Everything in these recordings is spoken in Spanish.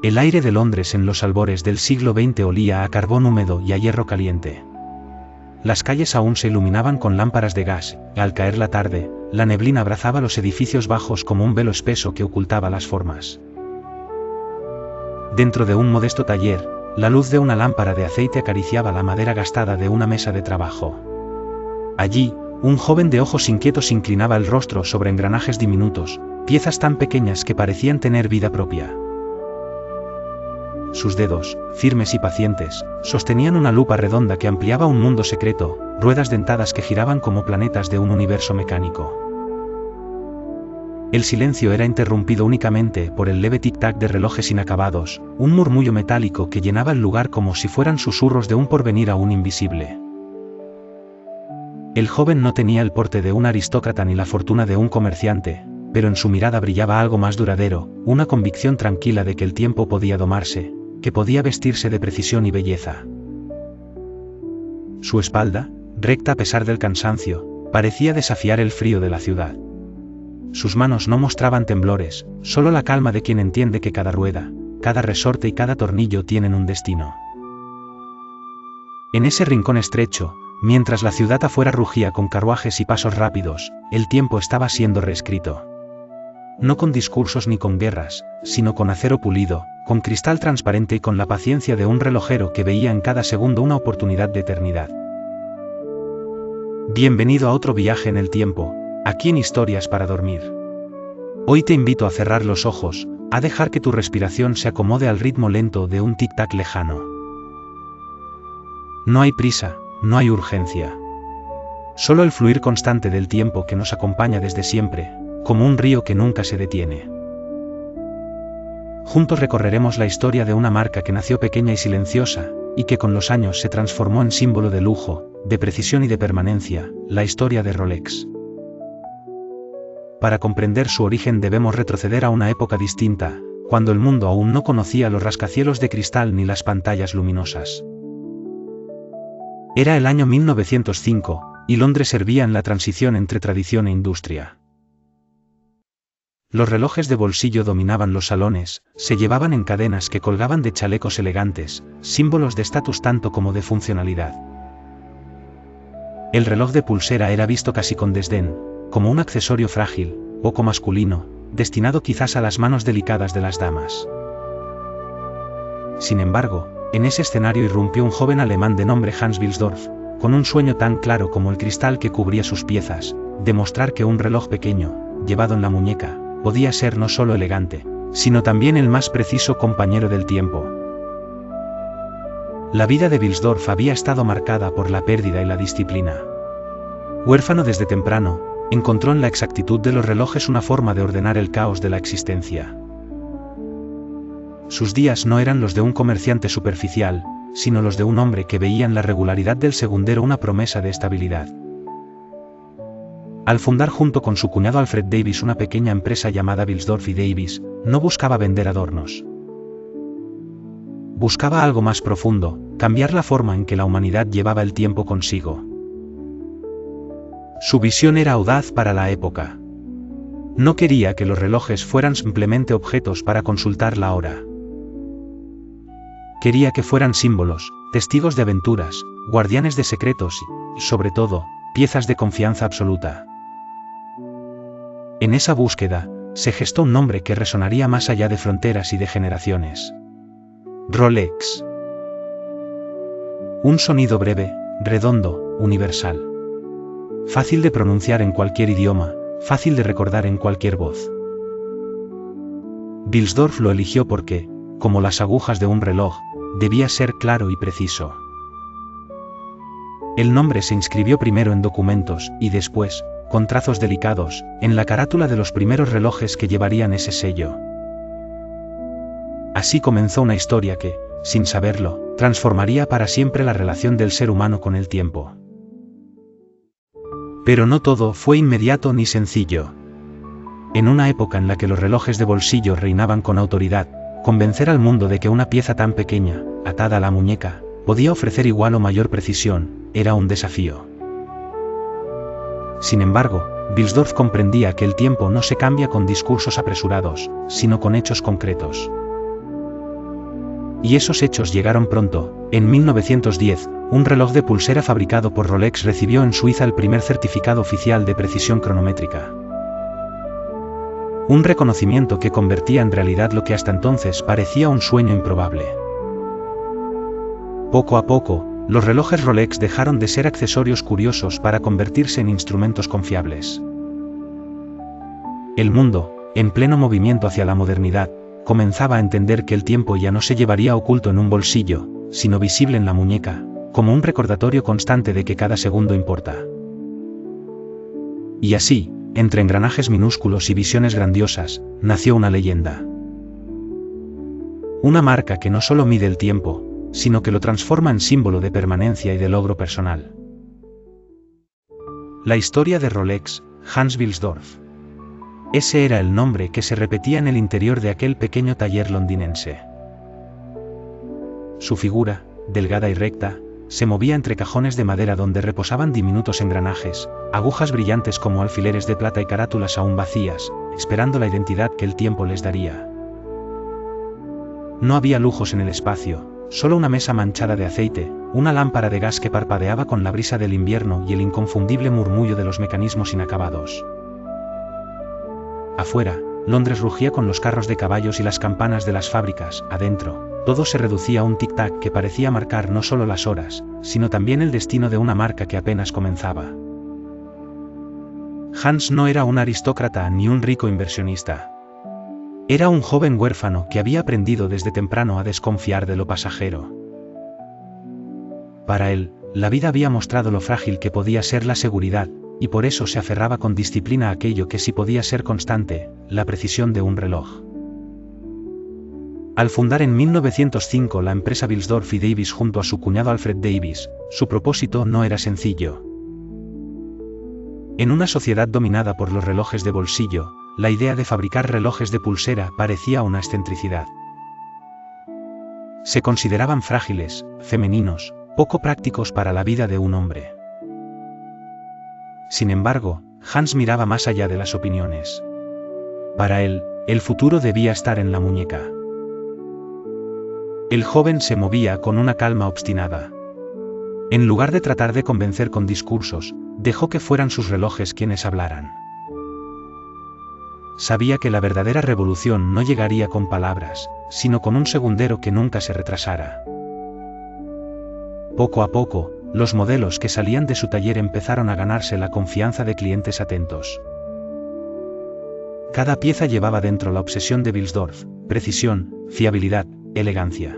El aire de Londres en los albores del siglo XX olía a carbón húmedo y a hierro caliente. Las calles aún se iluminaban con lámparas de gas, y al caer la tarde, la neblina abrazaba los edificios bajos como un velo espeso que ocultaba las formas. Dentro de un modesto taller, la luz de una lámpara de aceite acariciaba la madera gastada de una mesa de trabajo. Allí, un joven de ojos inquietos inclinaba el rostro sobre engranajes diminutos, piezas tan pequeñas que parecían tener vida propia. Sus dedos, firmes y pacientes, sostenían una lupa redonda que ampliaba un mundo secreto, ruedas dentadas que giraban como planetas de un universo mecánico. El silencio era interrumpido únicamente por el leve tic-tac de relojes inacabados, un murmullo metálico que llenaba el lugar como si fueran susurros de un porvenir aún invisible. El joven no tenía el porte de un aristócrata ni la fortuna de un comerciante, pero en su mirada brillaba algo más duradero, una convicción tranquila de que el tiempo podía domarse, que podía vestirse de precisión y belleza. Su espalda, recta a pesar del cansancio, parecía desafiar el frío de la ciudad. Sus manos no mostraban temblores, solo la calma de quien entiende que cada rueda, cada resorte y cada tornillo tienen un destino. En ese rincón estrecho, mientras la ciudad afuera rugía con carruajes y pasos rápidos, el tiempo estaba siendo reescrito. No con discursos ni con guerras, sino con acero pulido, con cristal transparente y con la paciencia de un relojero que veía en cada segundo una oportunidad de eternidad. Bienvenido a otro viaje en el tiempo, aquí en Historias para Dormir. Hoy te invito a cerrar los ojos, a dejar que tu respiración se acomode al ritmo lento de un tic-tac lejano. No hay prisa, no hay urgencia. Solo el fluir constante del tiempo que nos acompaña desde siempre, como un río que nunca se detiene. Juntos recorreremos la historia de una marca que nació pequeña y silenciosa, y que con los años se transformó en símbolo de lujo, de precisión y de permanencia, la historia de Rolex. Para comprender su origen debemos retroceder a una época distinta, cuando el mundo aún no conocía los rascacielos de cristal ni las pantallas luminosas. Era el año 1905, y Londres servía en la transición entre tradición e industria. Los relojes de bolsillo dominaban los salones, se llevaban en cadenas que colgaban de chalecos elegantes, símbolos de estatus tanto como de funcionalidad. El reloj de pulsera era visto casi con desdén, como un accesorio frágil, poco masculino, destinado quizás a las manos delicadas de las damas. Sin embargo, en ese escenario irrumpió un joven alemán de nombre Hans Wilsdorf, con un sueño tan claro como el cristal que cubría sus piezas, demostrar que un reloj pequeño, llevado en la muñeca, podía ser no solo elegante, sino también el más preciso compañero del tiempo. La vida de Wilsdorf había estado marcada por la pérdida y la disciplina. Huérfano desde temprano, encontró en la exactitud de los relojes una forma de ordenar el caos de la existencia. Sus días no eran los de un comerciante superficial, sino los de un hombre que veía en la regularidad del segundero una promesa de estabilidad. Al fundar junto con su cuñado Alfred Davis una pequeña empresa llamada Wilsdorf y Davis, no buscaba vender adornos. Buscaba algo más profundo, cambiar la forma en que la humanidad llevaba el tiempo consigo. Su visión era audaz para la época. No quería que los relojes fueran simplemente objetos para consultar la hora. Quería que fueran símbolos, testigos de aventuras, guardianes de secretos y, sobre todo, piezas de confianza absoluta. En esa búsqueda, se gestó un nombre que resonaría más allá de fronteras y de generaciones. Rolex. Un sonido breve, redondo, universal. Fácil de pronunciar en cualquier idioma, fácil de recordar en cualquier voz. Wilsdorf lo eligió porque, como las agujas de un reloj, debía ser claro y preciso. El nombre se inscribió primero en documentos y después, con trazos delicados, en la carátula de los primeros relojes que llevarían ese sello. Así comenzó una historia que, sin saberlo, transformaría para siempre la relación del ser humano con el tiempo. Pero no todo fue inmediato ni sencillo. En una época en la que los relojes de bolsillo reinaban con autoridad, convencer al mundo de que una pieza tan pequeña, atada a la muñeca, podía ofrecer igual o mayor precisión, era un desafío. Sin embargo, Wilsdorf comprendía que el tiempo no se cambia con discursos apresurados, sino con hechos concretos. Y esos hechos llegaron pronto. En 1910, un reloj de pulsera fabricado por Rolex recibió en Suiza el primer certificado oficial de precisión cronométrica. Un reconocimiento que convertía en realidad lo que hasta entonces parecía un sueño improbable. Poco a poco, los relojes Rolex dejaron de ser accesorios curiosos para convertirse en instrumentos confiables. El mundo, en pleno movimiento hacia la modernidad, comenzaba a entender que el tiempo ya no se llevaría oculto en un bolsillo, sino visible en la muñeca, como un recordatorio constante de que cada segundo importa. Y así, entre engranajes minúsculos y visiones grandiosas, nació una leyenda. Una marca que no solo mide el tiempo, sino que lo transforma en símbolo de permanencia y de logro personal. La historia de Rolex, Hans Wilsdorf. Ese era el nombre que se repetía en el interior de aquel pequeño taller londinense. Su figura, delgada y recta, se movía entre cajones de madera donde reposaban diminutos engranajes, agujas brillantes como alfileres de plata y carátulas aún vacías, esperando la identidad que el tiempo les daría. No había lujos en el espacio, solo una mesa manchada de aceite, una lámpara de gas que parpadeaba con la brisa del invierno y el inconfundible murmullo de los mecanismos inacabados. Afuera, Londres rugía con los carros de caballos y las campanas de las fábricas. Adentro, todo se reducía a un tic-tac que parecía marcar no solo las horas, sino también el destino de una marca que apenas comenzaba. Hans no era un aristócrata ni un rico inversionista. Era un joven huérfano que había aprendido desde temprano a desconfiar de lo pasajero. Para él, la vida había mostrado lo frágil que podía ser la seguridad, y por eso se aferraba con disciplina a aquello que sí podía ser constante, la precisión de un reloj. Al fundar en 1905 la empresa Wilsdorf y Davis junto a su cuñado Alfred Davis, su propósito no era sencillo. En una sociedad dominada por los relojes de bolsillo, la idea de fabricar relojes de pulsera parecía una excentricidad. Se consideraban frágiles, femeninos, poco prácticos para la vida de un hombre. Sin embargo, Hans miraba más allá de las opiniones. Para él, el futuro debía estar en la muñeca. El joven se movía con una calma obstinada. En lugar de tratar de convencer con discursos, dejó que fueran sus relojes quienes hablaran. Sabía que la verdadera revolución no llegaría con palabras, sino con un segundero que nunca se retrasara. Poco a poco, los modelos que salían de su taller empezaron a ganarse la confianza de clientes atentos. Cada pieza llevaba dentro la obsesión de Wilsdorf: precisión, fiabilidad, elegancia.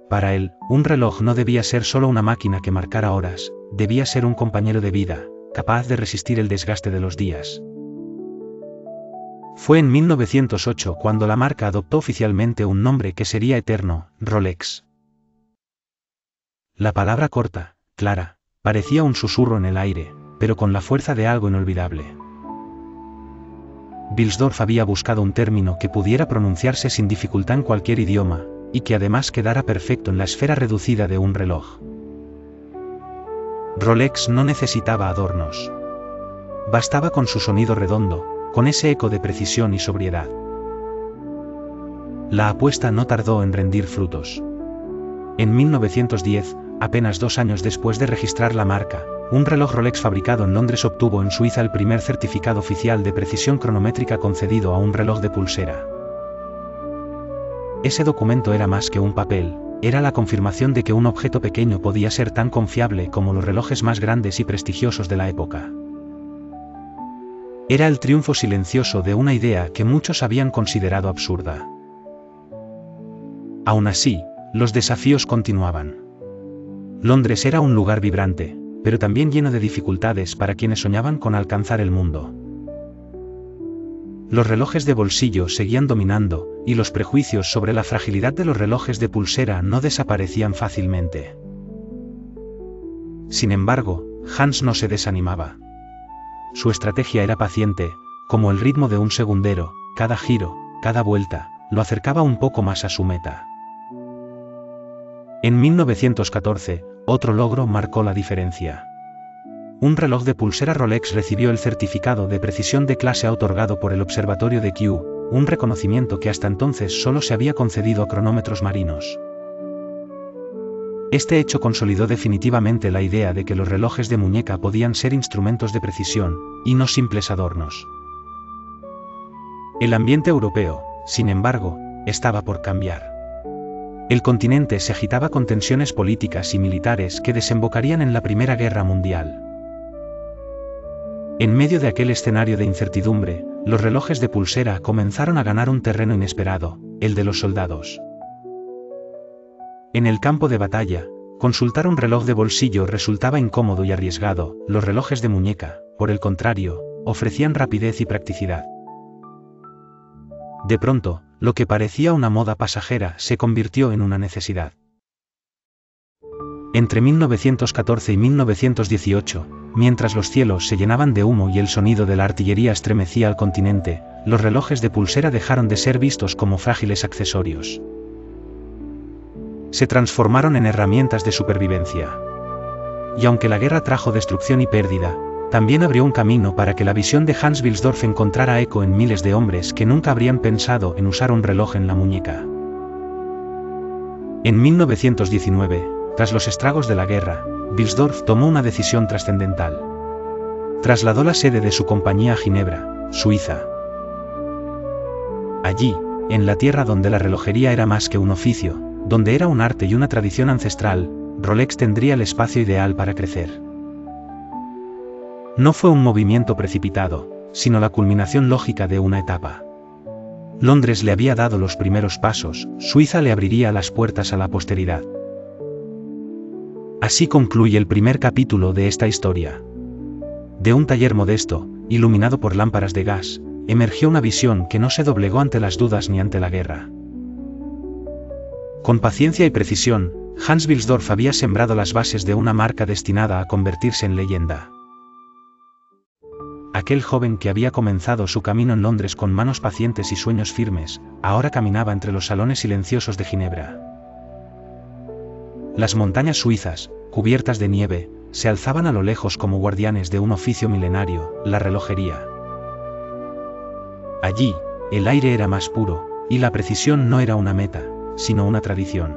Para él, un reloj no debía ser solo una máquina que marcara horas, debía ser un compañero de vida, capaz de resistir el desgaste de los días. Fue en 1908 cuando la marca adoptó oficialmente un nombre que sería eterno: Rolex. La palabra corta, clara, parecía un susurro en el aire, pero con la fuerza de algo inolvidable. Wilsdorf había buscado un término que pudiera pronunciarse sin dificultad en cualquier idioma, y que además quedara perfecto en la esfera reducida de un reloj. Rolex no necesitaba adornos. Bastaba con su sonido redondo, con ese eco de precisión y sobriedad. La apuesta no tardó en rendir frutos. En 1910, apenas 2 años después de registrar la marca, un reloj Rolex fabricado en Londres obtuvo en Suiza el primer certificado oficial de precisión cronométrica concedido a un reloj de pulsera. Ese documento era más que un papel, era la confirmación de que un objeto pequeño podía ser tan confiable como los relojes más grandes y prestigiosos de la época. Era el triunfo silencioso de una idea que muchos habían considerado absurda. Aún así, los desafíos continuaban. Londres era un lugar vibrante, pero también lleno de dificultades para quienes soñaban con alcanzar el mundo. Los relojes de bolsillo seguían dominando, y los prejuicios sobre la fragilidad de los relojes de pulsera no desaparecían fácilmente. Sin embargo, Hans no se desanimaba. Su estrategia era paciente, como el ritmo de un segundero: cada giro, cada vuelta, lo acercaba un poco más a su meta. En 1914, otro logro marcó la diferencia. Un reloj de pulsera Rolex recibió el certificado de precisión de clase A otorgado por el Observatorio de Kew, un reconocimiento que hasta entonces solo se había concedido a cronómetros marinos. Este hecho consolidó definitivamente la idea de que los relojes de muñeca podían ser instrumentos de precisión, y no simples adornos. El ambiente europeo, sin embargo, estaba por cambiar. El continente se agitaba con tensiones políticas y militares que desembocarían en la Primera Guerra Mundial. En medio de aquel escenario de incertidumbre, los relojes de pulsera comenzaron a ganar un terreno inesperado, el de los soldados. En el campo de batalla, consultar un reloj de bolsillo resultaba incómodo y arriesgado. Los relojes de muñeca, por el contrario, ofrecían rapidez y practicidad. De pronto, lo que parecía una moda pasajera se convirtió en una necesidad. Entre 1914 y 1918, mientras los cielos se llenaban de humo y el sonido de la artillería estremecía al continente, los relojes de pulsera dejaron de ser vistos como frágiles accesorios. Se transformaron en herramientas de supervivencia. Y aunque la guerra trajo destrucción y pérdida, también abrió un camino para que la visión de Hans Wilsdorf encontrara eco en miles de hombres que nunca habrían pensado en usar un reloj en la muñeca. En 1919, tras los estragos de la guerra, Wilsdorf tomó una decisión trascendental. Trasladó la sede de su compañía a Ginebra, Suiza. Allí, en la tierra donde la relojería era más que un oficio, donde era un arte y una tradición ancestral, Rolex tendría el espacio ideal para crecer. No fue un movimiento precipitado, sino la culminación lógica de una etapa. Londres le había dado los primeros pasos, Suiza le abriría las puertas a la posteridad. Así concluye el primer capítulo de esta historia. De un taller modesto, iluminado por lámparas de gas, emergió una visión que no se doblegó ante las dudas ni ante la guerra. Con paciencia y precisión, Hans Wilsdorf había sembrado las bases de una marca destinada a convertirse en leyenda. Aquel joven que había comenzado su camino en Londres con manos pacientes y sueños firmes, ahora caminaba entre los salones silenciosos de Ginebra. Las montañas suizas, cubiertas de nieve, se alzaban a lo lejos como guardianes de un oficio milenario, la relojería. Allí, el aire era más puro, y la precisión no era una meta, sino una tradición.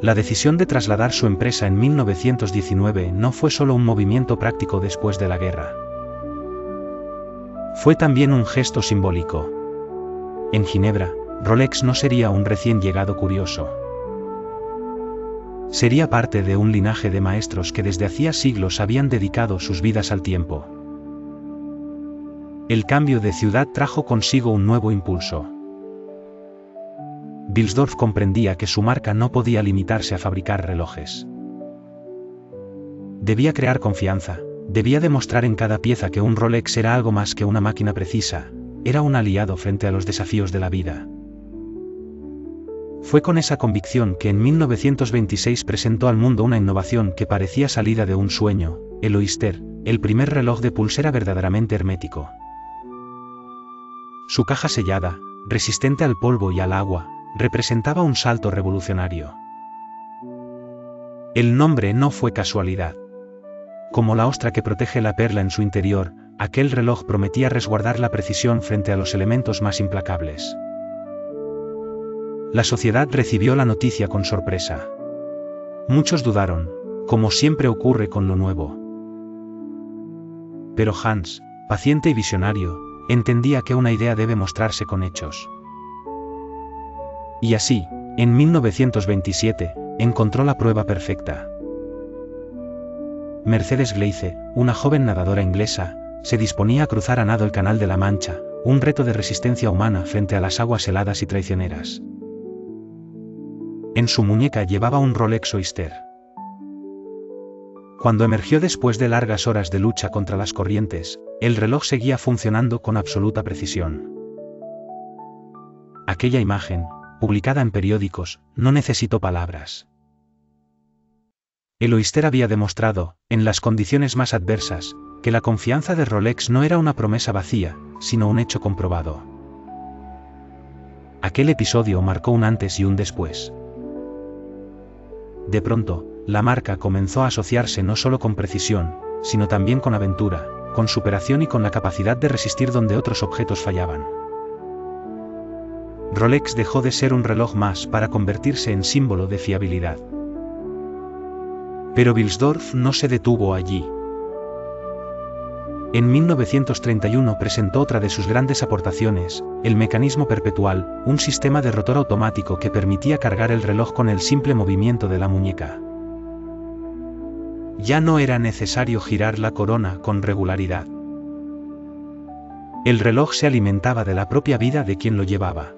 La decisión de trasladar su empresa en 1919 no fue solo un movimiento práctico después de la guerra. Fue también un gesto simbólico. En Ginebra, Rolex no sería un recién llegado curioso. Sería parte de un linaje de maestros que desde hacía siglos habían dedicado sus vidas al tiempo. El cambio de ciudad trajo consigo un nuevo impulso. Wilsdorf comprendía que su marca no podía limitarse a fabricar relojes. Debía crear confianza, debía demostrar en cada pieza que un Rolex era algo más que una máquina precisa, era un aliado frente a los desafíos de la vida. Fue con esa convicción que en 1926 presentó al mundo una innovación que parecía salida de un sueño, el Oyster, el primer reloj de pulsera verdaderamente hermético. Su caja sellada, resistente al polvo y al agua, representaba un salto revolucionario. El nombre no fue casualidad. Como la ostra que protege la perla en su interior, aquel reloj prometía resguardar la precisión frente a los elementos más implacables. La sociedad recibió la noticia con sorpresa. Muchos dudaron, como siempre ocurre con lo nuevo. Pero Hans, paciente y visionario, entendía que una idea debe mostrarse con hechos. Y así, en 1927, encontró la prueba perfecta. Mercedes Gleice, una joven nadadora inglesa, se disponía a cruzar a nado el Canal de la Mancha, un reto de resistencia humana frente a las aguas heladas y traicioneras. En su muñeca llevaba un Rolex Oyster. Cuando emergió después de largas horas de lucha contra las corrientes, el reloj seguía funcionando con absoluta precisión. Aquella imagen, publicada en periódicos, no necesitó palabras. El Oyster había demostrado, en las condiciones más adversas, que la confianza de Rolex no era una promesa vacía, sino un hecho comprobado. Aquel episodio marcó un antes y un después. De pronto, la marca comenzó a asociarse no solo con precisión, sino también con aventura, con superación y con la capacidad de resistir donde otros objetos fallaban. Rolex dejó de ser un reloj más para convertirse en símbolo de fiabilidad. Pero Wilsdorf no se detuvo allí. En 1931 presentó otra de sus grandes aportaciones, el mecanismo perpetual, un sistema de rotor automático que permitía cargar el reloj con el simple movimiento de la muñeca. Ya no era necesario girar la corona con regularidad. El reloj se alimentaba de la propia vida de quien lo llevaba.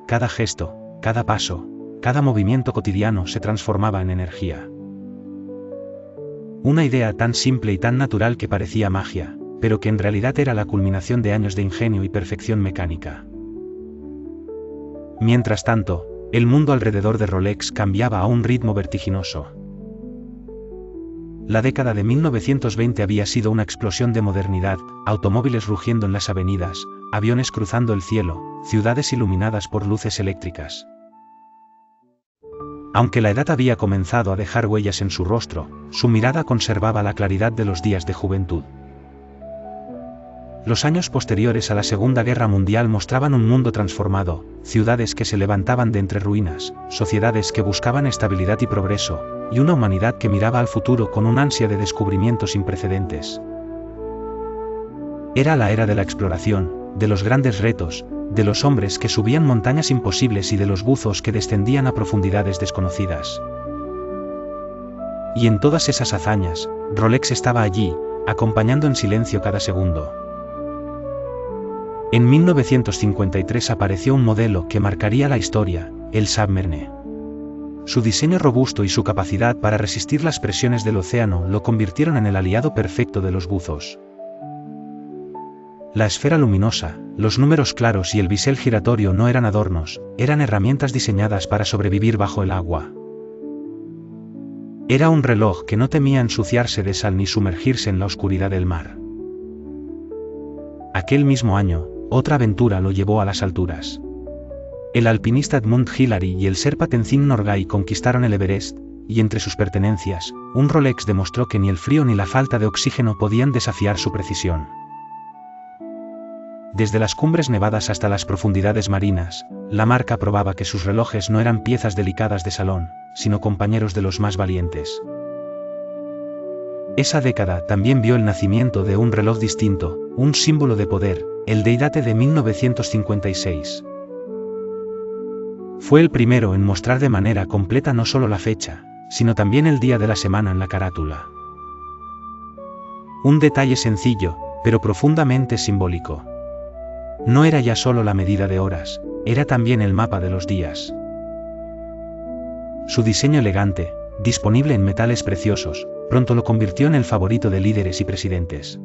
Cada gesto, cada paso, cada movimiento cotidiano se transformaba en energía. Una idea tan simple y tan natural que parecía magia, pero que en realidad era la culminación de años de ingenio y perfección mecánica. Mientras tanto, el mundo alrededor de Rolex cambiaba a un ritmo vertiginoso. La década de 1920 había sido una explosión de modernidad, automóviles rugiendo en las avenidas, aviones cruzando el cielo, ciudades iluminadas por luces eléctricas. Aunque la edad había comenzado a dejar huellas en su rostro, su mirada conservaba la claridad de los días de juventud. Los años posteriores a la Segunda Guerra Mundial mostraban un mundo transformado, ciudades que se levantaban de entre ruinas, sociedades que buscaban estabilidad y progreso, y una humanidad que miraba al futuro con un ansia de descubrimiento sin precedentes. Era la era de la exploración, de los grandes retos, de los hombres que subían montañas imposibles y de los buzos que descendían a profundidades desconocidas. Y en todas esas hazañas, Rolex estaba allí, acompañando en silencio cada segundo. En 1953 apareció un modelo que marcaría la historia, el Submarine. Su diseño robusto y su capacidad para resistir las presiones del océano lo convirtieron en el aliado perfecto de los buzos. La esfera luminosa, los números claros y el bisel giratorio no eran adornos, eran herramientas diseñadas para sobrevivir bajo el agua. Era un reloj que no temía ensuciarse de sal ni sumergirse en la oscuridad del mar. Aquel mismo año, otra aventura lo llevó a las alturas. El alpinista Edmund Hillary y el Sherpa Tenzin Norgay conquistaron el Everest, y entre sus pertenencias, un Rolex demostró que ni el frío ni la falta de oxígeno podían desafiar su precisión. Desde las cumbres nevadas hasta las profundidades marinas, la marca probaba que sus relojes no eran piezas delicadas de salón, sino compañeros de los más valientes. Esa década también vio el nacimiento de un reloj distinto, un símbolo de poder, el Day-Date de 1956. Fue el primero en mostrar de manera completa no solo la fecha, sino también el día de la semana en la carátula. Un detalle sencillo, pero profundamente simbólico. No era ya solo la medida de horas, era también el mapa de los días. Su diseño elegante, disponible en metales preciosos, pronto lo convirtió en el favorito de líderes y presidentes.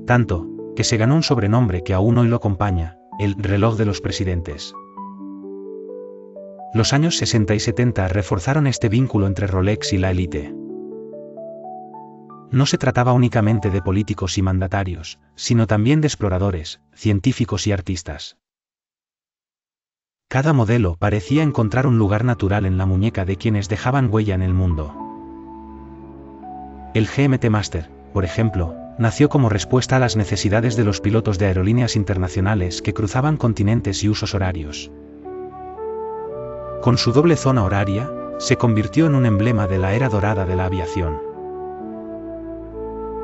Tanto, que se ganó un sobrenombre que aún hoy lo acompaña, el reloj de los presidentes. Los años 60 y 70 reforzaron este vínculo entre Rolex y la élite. No se trataba únicamente de políticos y mandatarios, sino también de exploradores, científicos y artistas. Cada modelo parecía encontrar un lugar natural en la muñeca de quienes dejaban huella en el mundo. El GMT Master, por ejemplo, nació como respuesta a las necesidades de los pilotos de aerolíneas internacionales que cruzaban continentes y usos horarios. Con su doble zona horaria, se convirtió en un emblema de la era dorada de la aviación.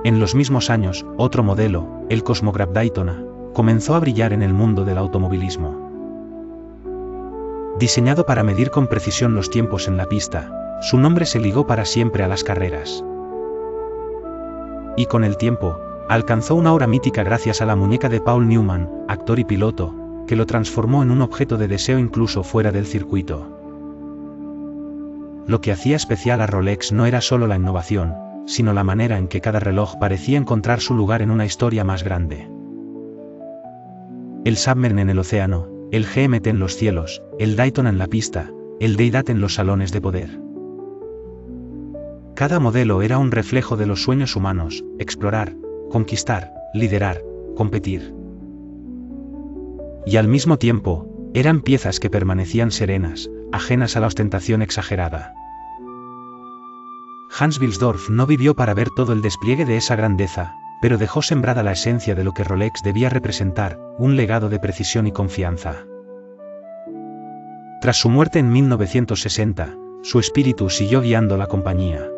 En los mismos años, otro modelo, el Cosmograph Daytona, comenzó a brillar en el mundo del automovilismo. Diseñado para medir con precisión los tiempos en la pista, su nombre se ligó para siempre a las carreras. Y con el tiempo, alcanzó una aura mítica gracias a la muñeca de Paul Newman, actor y piloto, que lo transformó en un objeto de deseo incluso fuera del circuito. Lo que hacía especial a Rolex no era solo la innovación, sino la manera en que cada reloj parecía encontrar su lugar en una historia más grande. El Submarine en el océano, el GMT en los cielos, el Daytona en la pista, el Day-Date en los salones de poder. Cada modelo era un reflejo de los sueños humanos: explorar, conquistar, liderar, competir. Y al mismo tiempo, eran piezas que permanecían serenas, ajenas a la ostentación exagerada. Hans Wilsdorf no vivió para ver todo el despliegue de esa grandeza, pero dejó sembrada la esencia de lo que Rolex debía representar, un legado de precisión y confianza. Tras su muerte en 1960, su espíritu siguió guiando la compañía.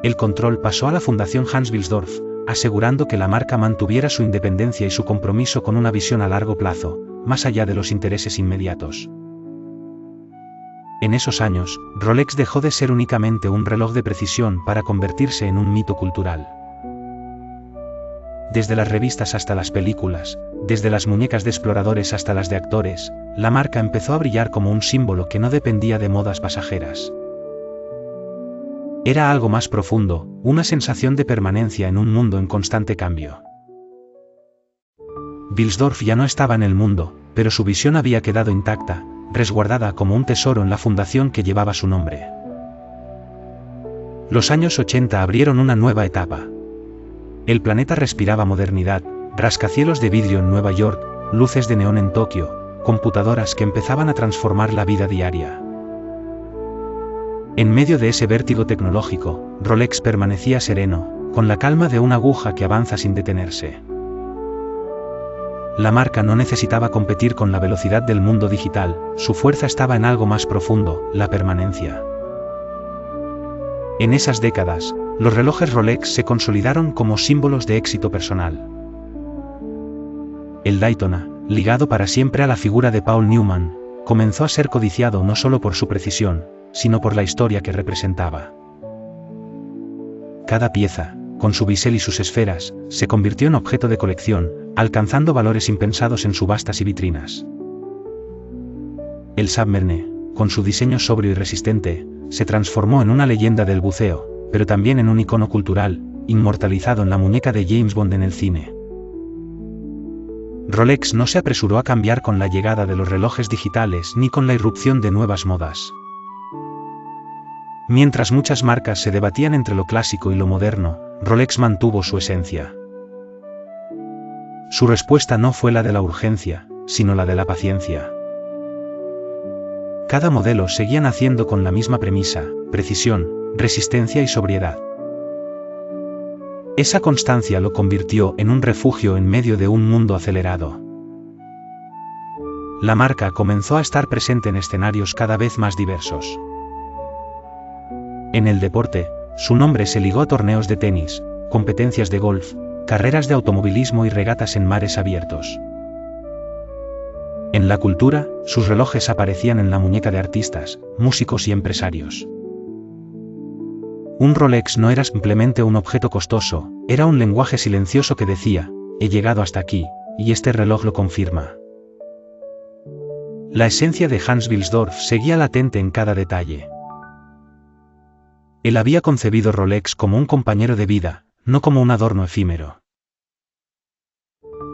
El control pasó a la Fundación Hans Wilsdorf, asegurando que la marca mantuviera su independencia y su compromiso con una visión a largo plazo, más allá de los intereses inmediatos. En esos años, Rolex dejó de ser únicamente un reloj de precisión para convertirse en un mito cultural. Desde las revistas hasta las películas, desde las muñecas de exploradores hasta las de actores, la marca empezó a brillar como un símbolo que no dependía de modas pasajeras. Era algo más profundo, una sensación de permanencia en un mundo en constante cambio. Wilsdorf ya no estaba en el mundo, pero su visión había quedado intacta, resguardada como un tesoro en la fundación que llevaba su nombre. Los años 80 abrieron una nueva etapa. El planeta respiraba modernidad, rascacielos de vidrio en Nueva York, luces de neón en Tokio, computadoras que empezaban a transformar la vida diaria. En medio de ese vértigo tecnológico, Rolex permanecía sereno, con la calma de una aguja que avanza sin detenerse. La marca no necesitaba competir con la velocidad del mundo digital, su fuerza estaba en algo más profundo, la permanencia. En esas décadas, los relojes Rolex se consolidaron como símbolos de éxito personal. El Daytona, ligado para siempre a la figura de Paul Newman, comenzó a ser codiciado no solo por su precisión, sino por la historia que representaba. Cada pieza, con su bisel y sus esferas, se convirtió en objeto de colección, alcanzando valores impensados en subastas y vitrinas. El Submarine, con su diseño sobrio y resistente, se transformó en una leyenda del buceo, pero también en un icono cultural, inmortalizado en la muñeca de James Bond en el cine. Rolex no se apresuró a cambiar con la llegada de los relojes digitales ni con la irrupción de nuevas modas. Mientras muchas marcas se debatían entre lo clásico y lo moderno, Rolex mantuvo su esencia. Su respuesta no fue la de la urgencia, sino la de la paciencia. Cada modelo seguía naciendo con la misma premisa: precisión, resistencia y sobriedad. Esa constancia lo convirtió en un refugio en medio de un mundo acelerado. La marca comenzó a estar presente en escenarios cada vez más diversos. En el deporte, su nombre se ligó a torneos de tenis, competencias de golf, carreras de automovilismo y regatas en mares abiertos. En la cultura, sus relojes aparecían en la muñeca de artistas, músicos y empresarios. Un Rolex no era simplemente un objeto costoso, era un lenguaje silencioso que decía: he llegado hasta aquí, y este reloj lo confirma. La esencia de Hans Wilsdorf seguía latente en cada detalle. Él había concebido Rolex como un compañero de vida, no como un adorno efímero.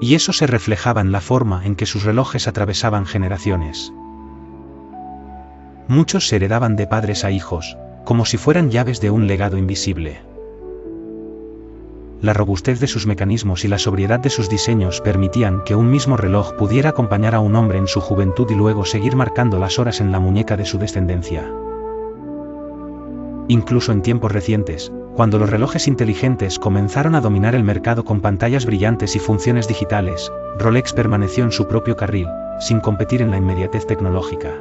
Y eso se reflejaba en la forma en que sus relojes atravesaban generaciones. Muchos se heredaban de padres a hijos, como si fueran llaves de un legado invisible. La robustez de sus mecanismos y la sobriedad de sus diseños permitían que un mismo reloj pudiera acompañar a un hombre en su juventud y luego seguir marcando las horas en la muñeca de su descendencia. Incluso en tiempos recientes, cuando los relojes inteligentes comenzaron a dominar el mercado con pantallas brillantes y funciones digitales, Rolex permaneció en su propio carril, sin competir en la inmediatez tecnológica.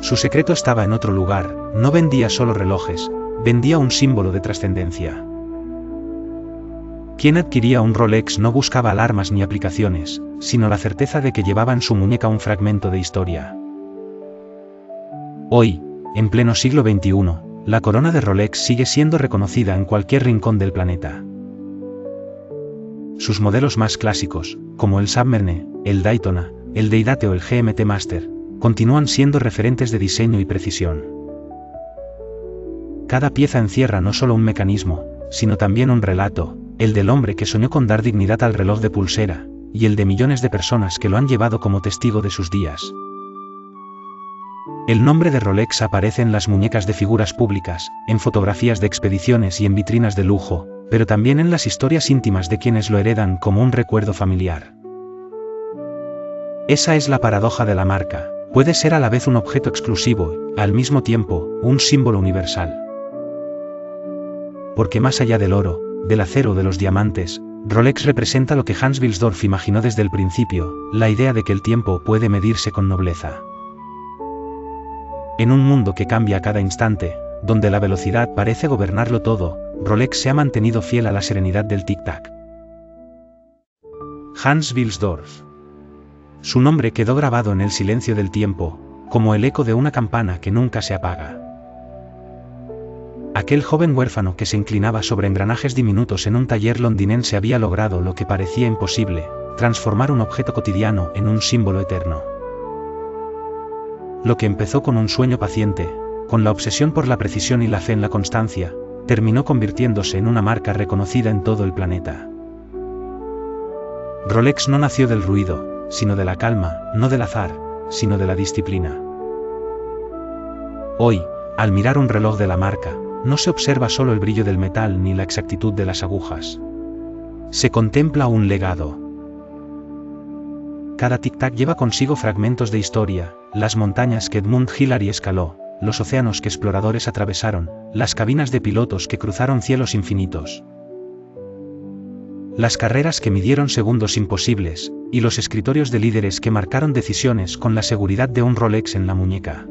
Su secreto estaba en otro lugar: no vendía solo relojes, vendía un símbolo de trascendencia. Quien adquiría un Rolex no buscaba alarmas ni aplicaciones, sino la certeza de que llevaba en su muñeca un fragmento de historia. Hoy, en pleno siglo XXI, la corona de Rolex sigue siendo reconocida en cualquier rincón del planeta. Sus modelos más clásicos, como el Submarine, el Daytona, el Deidate o el GMT Master, continúan siendo referentes de diseño y precisión. Cada pieza encierra no solo un mecanismo, sino también un relato, el del hombre que soñó con dar dignidad al reloj de pulsera, y el de millones de personas que lo han llevado como testigo de sus días. El nombre de Rolex aparece en las muñecas de figuras públicas, en fotografías de expediciones y en vitrinas de lujo, pero también en las historias íntimas de quienes lo heredan como un recuerdo familiar. Esa es la paradoja de la marca: Puede ser a la vez un objeto exclusivo, al mismo tiempo, un símbolo universal. Porque más allá del oro, del acero o de los diamantes, Rolex representa lo que Hans Wilsdorf imaginó desde el principio, la idea de que el tiempo puede medirse con nobleza. En un mundo que cambia a cada instante, donde la velocidad parece gobernarlo todo, Rolex se ha mantenido fiel a la serenidad del tic-tac. Hans Wilsdorf. Su nombre quedó grabado en el silencio del tiempo, como el eco de una campana que nunca se apaga. Aquel joven huérfano que se inclinaba sobre engranajes diminutos en un taller londinense había logrado lo que parecía imposible, transformar un objeto cotidiano en un símbolo eterno. Lo que empezó con un sueño paciente, con la obsesión por la precisión y la fe en la constancia, terminó convirtiéndose en una marca reconocida en todo el planeta. Rolex no nació del ruido, sino de la calma, no del azar, sino de la disciplina. Hoy, al mirar un reloj de la marca, no se observa solo el brillo del metal ni la exactitud de las agujas. Se contempla un legado. Cada tic-tac lleva consigo fragmentos de historia, las montañas que Edmund Hillary escaló, los océanos que exploradores atravesaron, las cabinas de pilotos que cruzaron cielos infinitos. Las carreras que midieron segundos imposibles, y los escritorios de líderes que marcaron decisiones con la seguridad de un Rolex en la muñeca.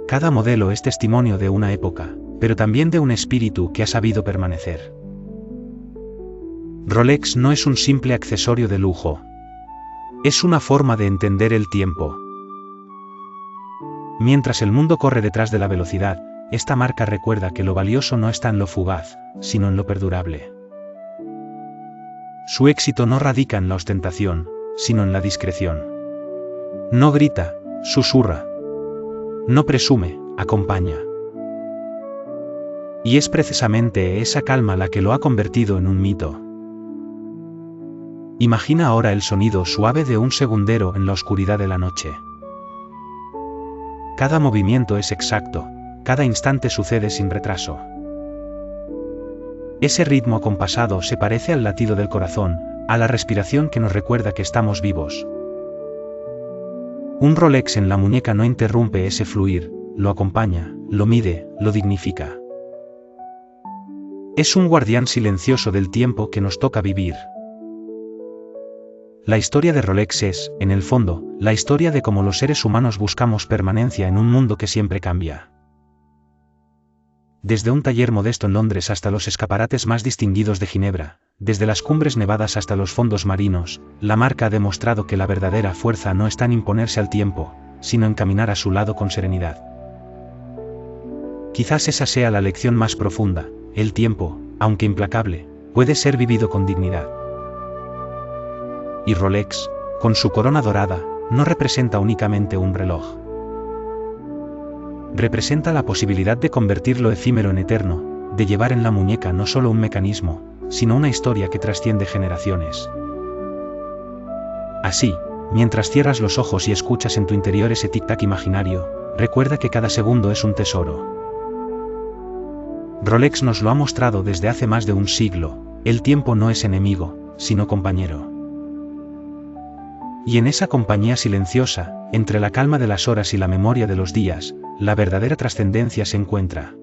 Cada modelo es testimonio de una época, pero también de un espíritu que ha sabido permanecer. Rolex no es un simple accesorio de lujo. Es una forma de entender el tiempo. Mientras el mundo corre detrás de la velocidad, esta marca recuerda que lo valioso no está en lo fugaz, sino en lo perdurable. Su éxito no radica en la ostentación, sino en la discreción. No grita, susurra. No presume, acompaña. Y es precisamente esa calma la que lo ha convertido en un mito. Imagina ahora el sonido suave de un segundero en la oscuridad de la noche. Cada movimiento es exacto, cada instante sucede sin retraso. Ese ritmo acompasado se parece al latido del corazón, a la respiración que nos recuerda que estamos vivos. Un Rolex en la muñeca no interrumpe ese fluir, lo acompaña, lo mide, lo dignifica. Es un guardián silencioso del tiempo que nos toca vivir. La historia de Rolex es, en el fondo, la historia de cómo los seres humanos buscamos permanencia en un mundo que siempre cambia. Desde un taller modesto en Londres hasta los escaparates más distinguidos de Ginebra, desde las cumbres nevadas hasta los fondos marinos, la marca ha demostrado que la verdadera fuerza no está en imponerse al tiempo, sino en caminar a su lado con serenidad. Quizás esa sea la lección más profunda: el tiempo, aunque implacable, puede ser vivido con dignidad. Y Rolex, con su corona dorada, no representa únicamente un reloj. Representa la posibilidad de convertir lo efímero en eterno, de llevar en la muñeca no solo un mecanismo, sino una historia que trasciende generaciones. Así, mientras cierras los ojos y escuchas en tu interior ese tic-tac imaginario, recuerda que cada segundo es un tesoro. Rolex nos lo ha mostrado desde hace más de un siglo: el tiempo no es enemigo, sino compañero. Y en esa compañía silenciosa, entre la calma de las horas y la memoria de los días, la verdadera trascendencia se encuentra.